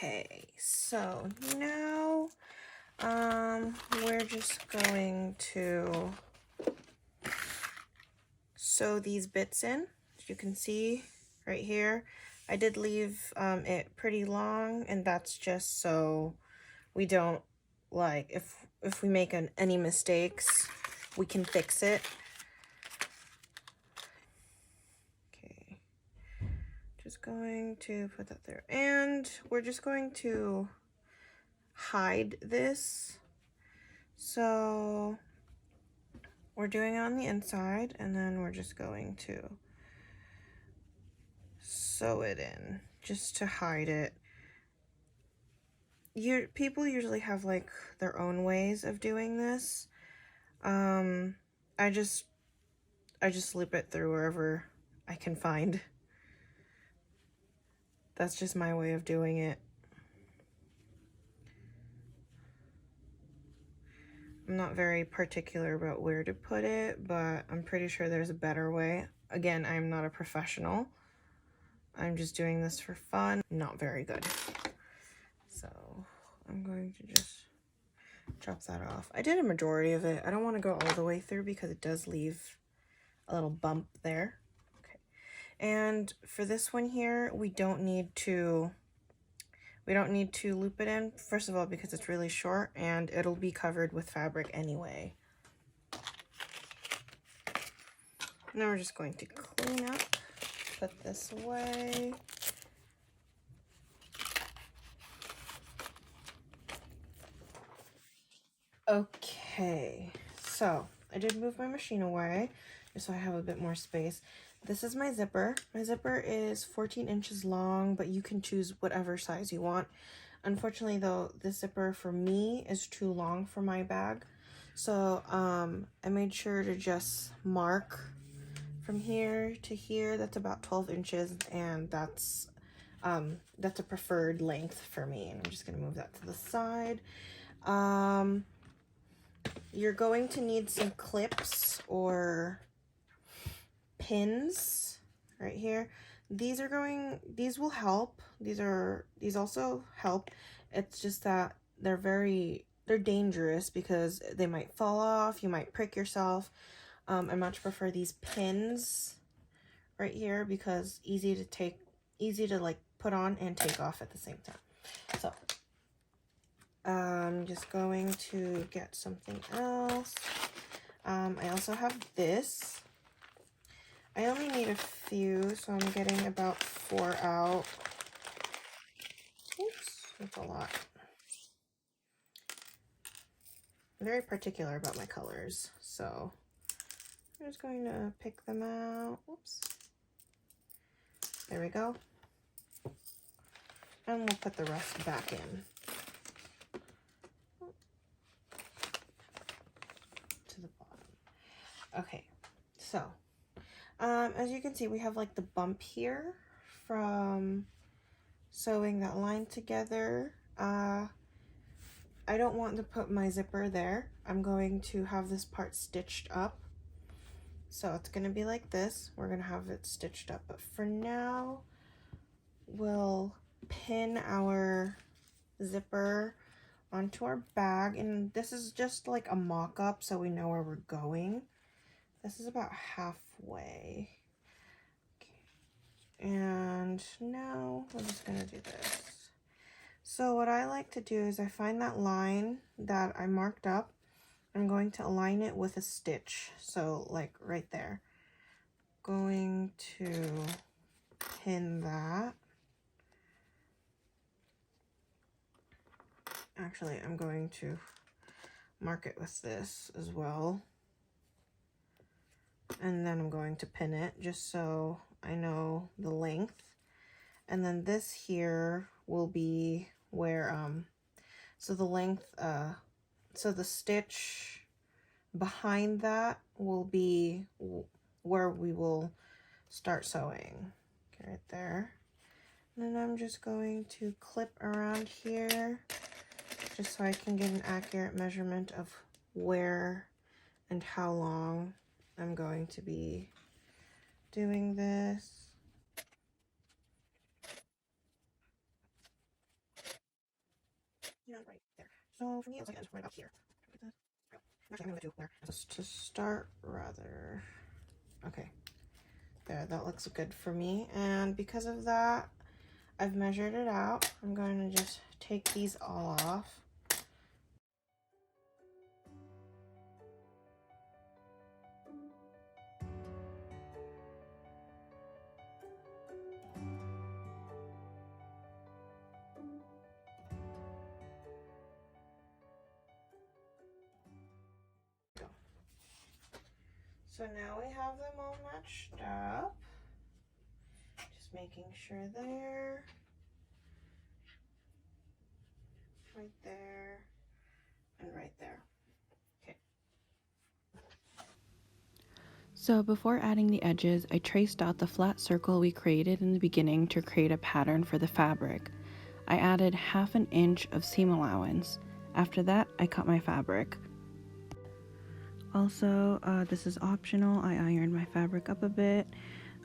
Okay, so now we're just going to sew these bits in. As you can see right here, I did leave it pretty long, and that's just so we don't, like, if we make any mistakes, we can fix it. Okay, just going to put that there, and we're just going to hide this. So we're doing it on the inside, and then we're just going to sew it in just to hide it. People usually have like their own ways of doing this. I just loop it through wherever I can find. That's just my way of doing it. I'm not very particular about where to put it, but I'm pretty sure there's a better way. Again, I'm not a professional. I'm just doing this for fun. Not very good. So I'm going to just chop that off. I did a majority of it. I don't want to go all the way through because it does leave a little bump there. Okay. And for this one here, we don't need to loop it in, first of all, because it's really short and it'll be covered with fabric anyway. Now we're just going to clean up, put this away. Okay, so I did move my machine away just so I have a bit more space. This is my zipper. My zipper is 14 inches long, but you can choose whatever size you want. Unfortunately though, this zipper for me is too long for my bag. So I made sure to just mark from here to here. That's about 12 inches, and that's a preferred length for me. And I'm just gonna move that to the side. You're going to need some clips or pins right here. These will help. These also help. It's just that they're dangerous because they might fall off, you might prick yourself. I much prefer these pins right here because easy to like put on and take off at the same time. So I'm just going to get something else. I also have this. I only need a few, so I'm getting about 4 out. Oops, that's a lot. I'm very particular about my colors, so I'm just going to pick them out. Oops. There we go. And we'll put the rest back in. To the bottom. Okay, so as you can see, we have like the bump here from sewing that line together. I don't want to put my zipper there. I'm going to have this part stitched up. So it's going to be like this. We're going to have it stitched up. But for now, we'll pin our zipper onto our bag. And this is just like a mock-up so we know where we're going. This is about halfway. Okay. And now we're just going to do this. So what I like to do is I find that line that I marked up. I'm going to align it with a stitch. So like right there. Going to pin that. Actually, I'm going to mark it with this as well. And then I'm going to pin it just so I know the length. And then this here will be where, so the length, so the stitch behind that will be where we will start sewing. Okay, right there. And then I'm just going to clip around here just so I can get an accurate measurement of where and how long I'm going to be doing this. So for me, it was like right about here. Actually, I'm gonna do where just to start rather. Okay, there. That looks good for me, and because of that, I've measured it out. I'm going to just take these all off. So now we have them all matched up. Just making sure there, right there, and right there. Okay. So before adding the edges, I traced out the flat circle we created in the beginning to create a pattern for the fabric. I added 1/2 inch of seam allowance. After that, I cut my fabric. Also, this is optional. I ironed my fabric up a bit.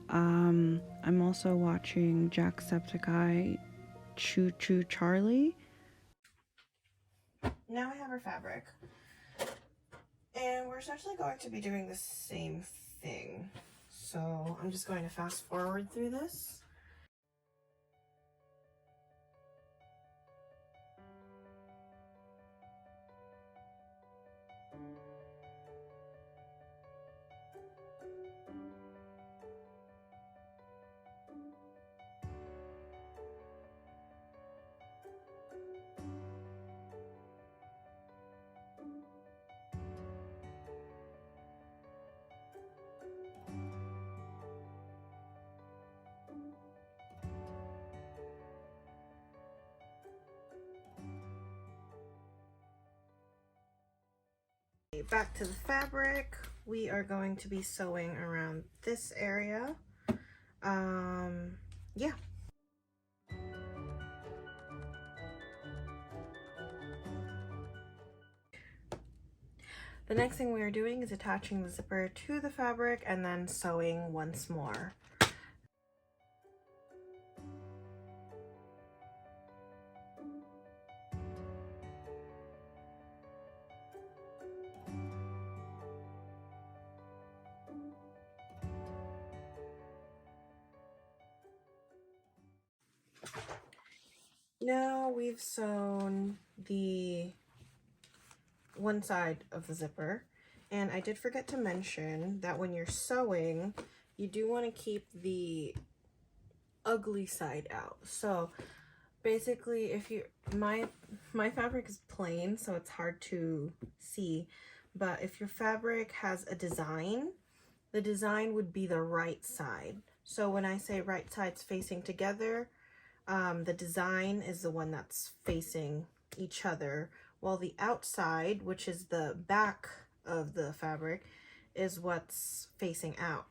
I'm also watching Jacksepticeye Choo Choo Charlie. Now we have our fabric. And we're essentially going to be doing the same thing. So I'm just going to fast forward through this. Back to the fabric, we are going to be sewing around this area. Yeah. The next thing we are doing is attaching the zipper to the fabric and then sewing once more. Now we've sewn the one side of the zipper, and I did forget to mention that when you're sewing, you do want to keep the ugly side out. So basically, if you my fabric is plain, so it's hard to see, but if your fabric has a design, the design would be the right side. So when I say right sides facing together, the design is the one that's facing each other, while the outside, which is the back of the fabric, is what's facing out.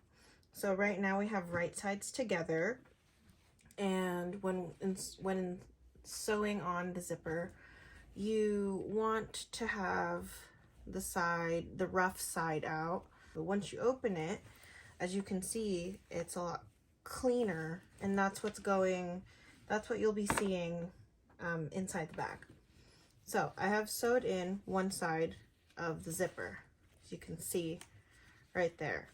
So right now we have right sides together, and when sewing on the zipper, you want to have the rough side out. But once you open it, as you can see, it's a lot cleaner, and that's what you'll be seeing inside the bag. So I have sewed in one side of the zipper, as you can see right there.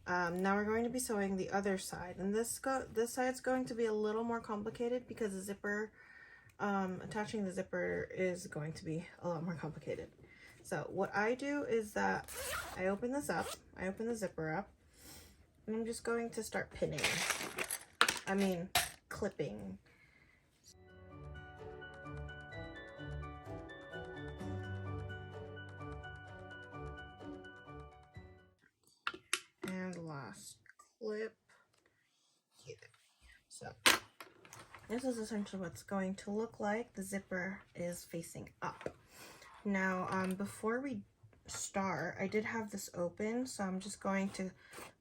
Now we're going to be sewing the other side, and this side's going to be a little more complicated because the zipper, attaching the zipper is going to be a lot more complicated. So what I do is that I open the zipper up, and I'm just going to start clipping. And last clip. Yeah. So this is essentially what's going to look like. The zipper is facing up. Now, before we start, I did have this open, so I'm just going to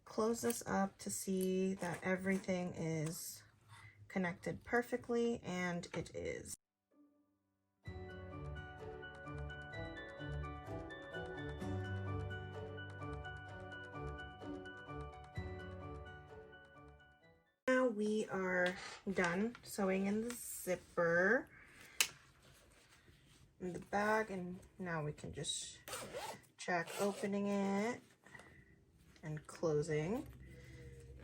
close this up to see that everything is connected perfectly, and it is. Now we are done sewing in the zipper. in the bag, and now we can just check opening it and closing,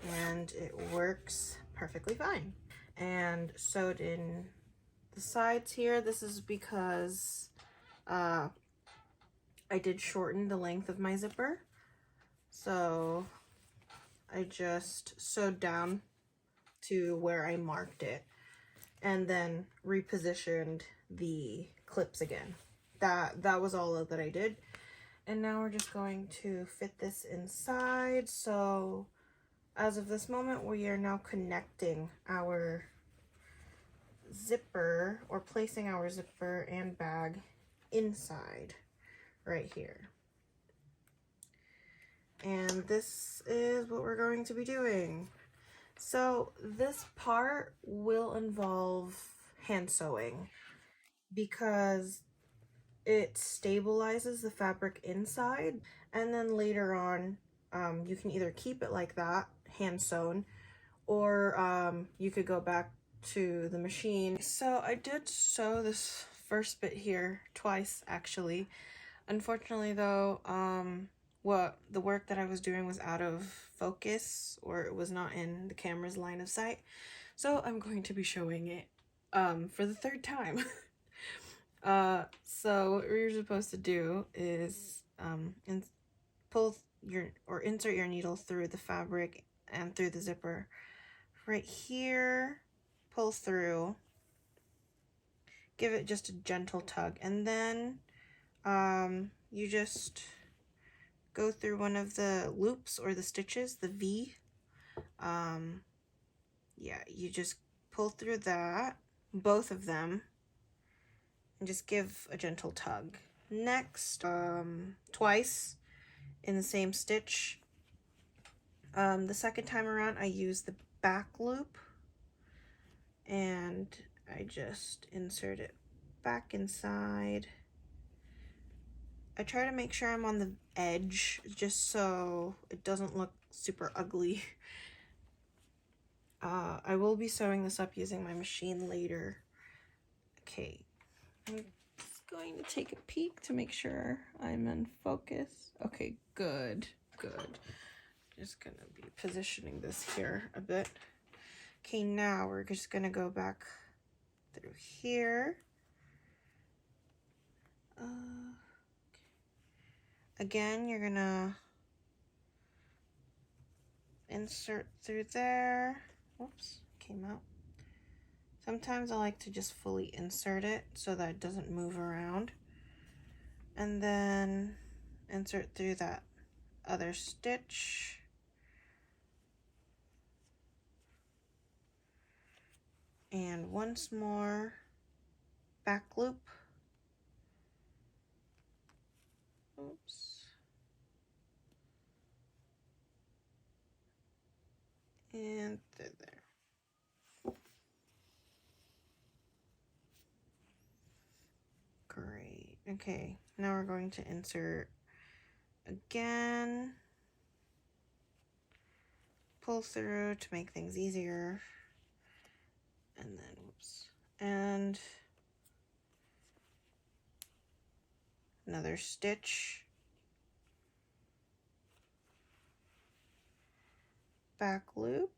and it works perfectly fine. And sewed in the sides here. This is because I did shorten the length of my zipper, so I just sewed down to where I marked it and then repositioned the clips again. That was all that I did. And now we're just going to fit this inside. So as of this moment, we are now connecting our zipper, or placing our zipper and bag inside right here. And this is what we're going to be doing. So this part will involve hand sewing because it stabilizes the fabric inside, and then later on you can either keep it like that, hand sewn, or you could go back to the machine. So I did sew this first bit here twice actually. Unfortunately though, the work that I was doing was out of focus, or it was not in the camera's line of sight. So I'm going to be showing it for the third time. So what you're supposed to do is insert your needle through the fabric and through the zipper. Right here, pull through, give it just a gentle tug, and then you just go through one of the loops or the stitches, the V. Yeah, you just pull through that, both of them, and just give a gentle tug. Next, twice in the same stitch. The second time around I use the back loop and I just insert it back inside. I try to make sure I'm on the edge just so it doesn't look super ugly. I will be sewing this up using my machine later. Okay, I'm just going to take a peek to make sure I'm in focus. Okay, good. Just gonna be positioning this here a bit. Okay, now we're just gonna go back through here. Again, you're gonna insert through there. Whoops, came out. Sometimes I like to just fully insert it so that it doesn't move around. And then insert through that other stitch. And once more, back loop. Oops. And through there. Great. Okay, now we're going to insert again. Pull through to make things easier. And then, whoops. And another stitch. Back loop.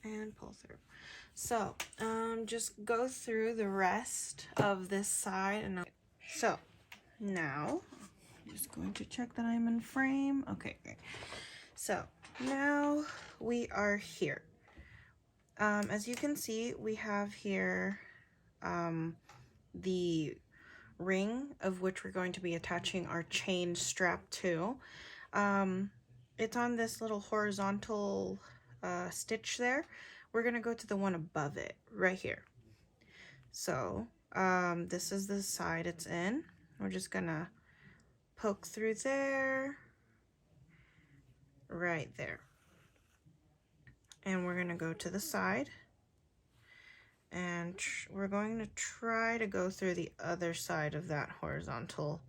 And pull through. So just go through the rest of this side. And so now I'm just going to check that I'm in frame. Okay, great. So now we are here. As you can see, we have here the ring of which we're going to be attaching our chain strap to. It's on this little horizontal stitch there. We're gonna go to the one above it right here. So this is the side it's in. We're just gonna poke through there, right there, and we're gonna go to the side, and we're going to try to go through the other side of that horizontal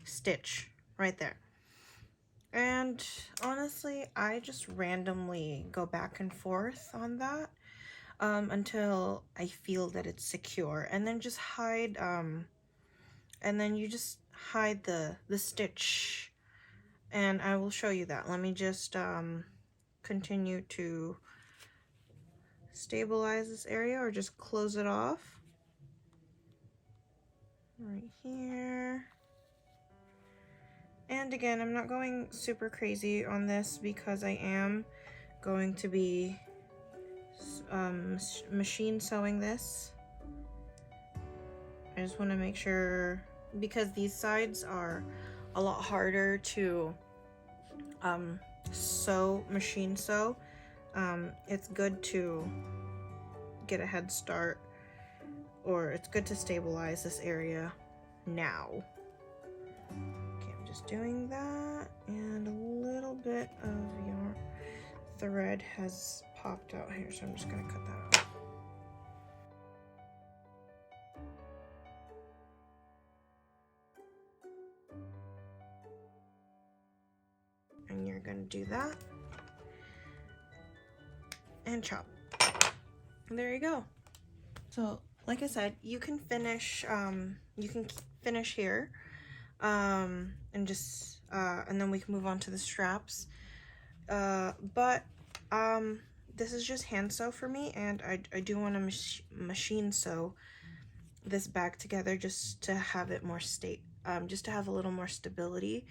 stitch right there. And honestly, I just randomly go back and forth on that until I feel that it's secure, and then just hide and then you just hide the stitch, and I will show you that. Let me just continue to stabilize this area, or just close it off right here. And again, I'm not going super crazy on this because I am going to be machine sewing this. I just want to make sure, because these sides are a lot harder to machine sew, it's good to get a head start, or it's good to stabilize this area now. Okay, I'm just doing that, and a little bit of your thread has popped out here, so I'm just gonna cut that out. And you're gonna do that and chop. And there you go. So like I said, you can finish here, and just and then we can move on to the straps, but this is just hand sew for me, and I do want to machine sew this back together just to have it more just to have a little more stability,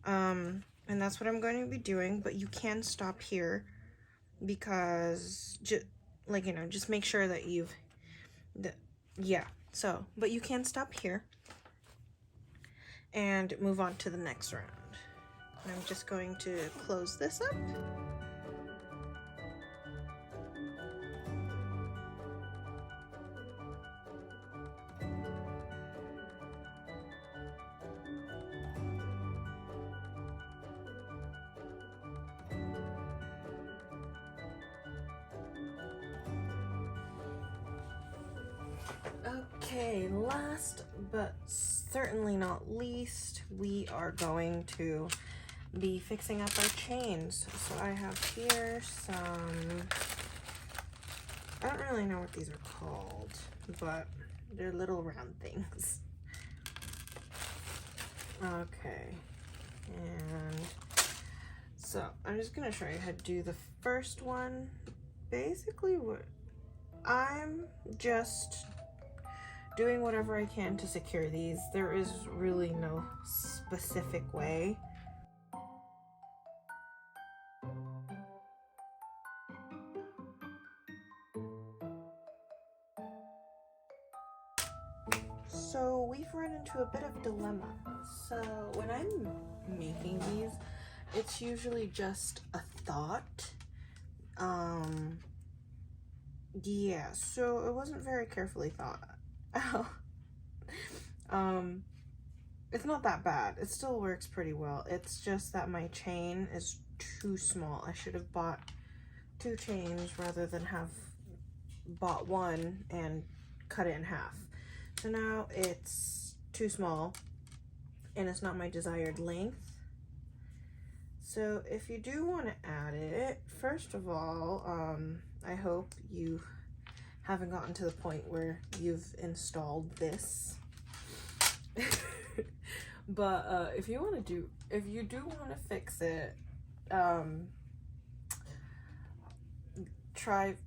and that's what I'm going to be doing. But you can stop here, because just make sure that but you can stop here and move on to the next round. I'm just going to close this up. Okay, last but certainly not least, we are going to be fixing up our chains. So I have here some, I don't really know what these are called, but they're little round things. Okay, and so I'm just gonna show you how to do the first one. Basically, what I'm just doing whatever I can to secure these. There is really no specific way. So we've run into a bit of dilemma. So when I'm making these, it's usually just a thought. Yeah, so it wasn't very carefully thought out. It's not that bad. It still works pretty well. It's just that my chain is too small. I should have bought 2 chains rather than have bought one and cut it in half. So now it's too small and it's not my desired length. So if you do want to add it, first of all, I hope you haven't gotten to the point where you've installed this. But if you do want to fix it, try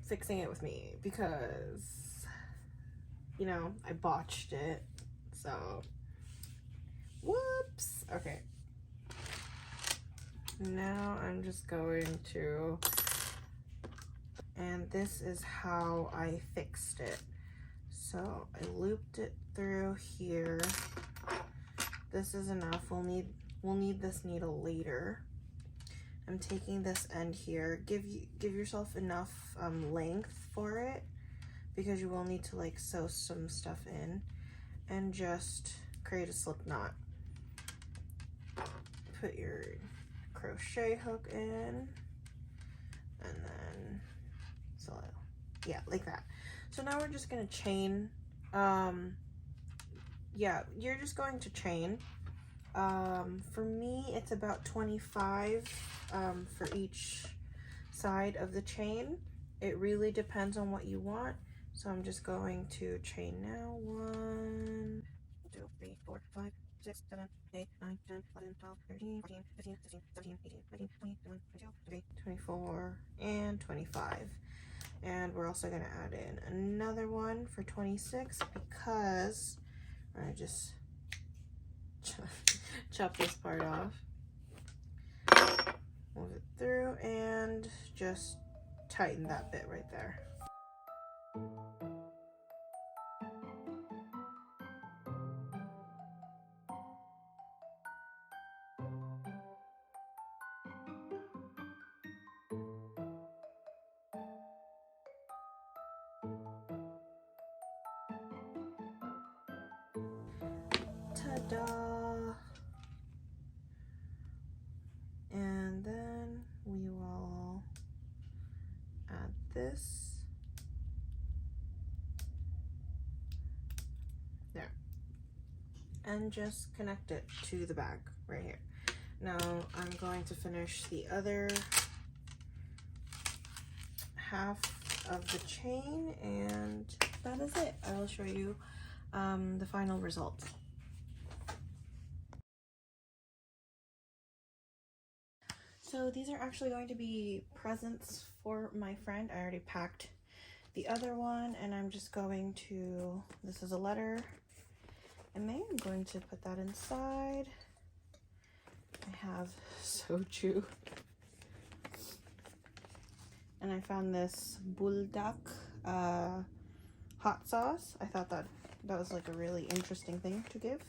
fixing it with me, because I botched it, so whoops. Okay, now I'm just going to, and this is how I fixed it. So I looped it through here. This is enough. We'll need this needle later. I'm taking this end here. Give yourself enough length for it, because you will need to like sew some stuff in, and just create a slip knot. Put your crochet hook in, and then yeah, like that. So now we're just gonna chain. Yeah, you're just going to chain For me, it's about 25 for each side of the chain. It really depends on what you want. So I'm just going to chain now. 1, 2, 3, 4, 5, 6, 7, 8, 9, 10, 11, 12, 13, 14, 15, 16, 17, 18, 19, 20, 21, 22, 23, 24, and 25. And we're also going to add in another one for 26 because I just chop this part off, move it through, and just tighten that bit right there. Ta-da! And then we will add this. There. And just connect it to the bag right here. Now I'm going to finish the other half of the chain, and that is it. I will show you the final result. So these are actually going to be presents for my friend. I already packed the other one, and I'm just going to, this is a letter, and then I'm going to put that inside. I have soju. And I found this buldak hot sauce. I thought that was like a really interesting thing to give.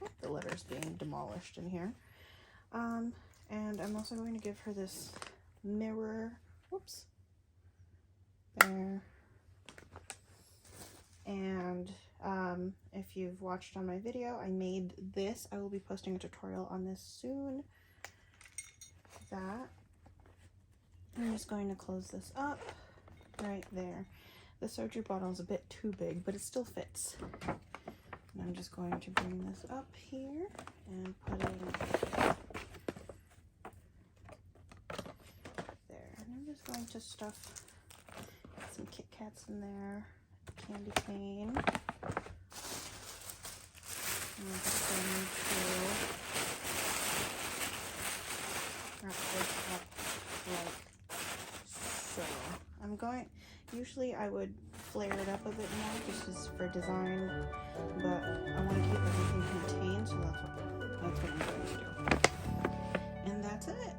Oh, the letter's being demolished in here. And I'm also going to give her this mirror. Whoops. There. And if you've watched on my video, I made this. I will be posting a tutorial on this soon. That. I'm just going to close this up right there. The soju bottle is a bit too big, but it still fits. And I'm just going to bring this up here and put it there. And I'm just going to stuff some Kit Kats in there, candy cane. And I'm just going to wrap this up like so. I'm going, usually I would flare it up a bit more just as for design, but I want to keep everything contained, so that's what I'm going to do. And that's it.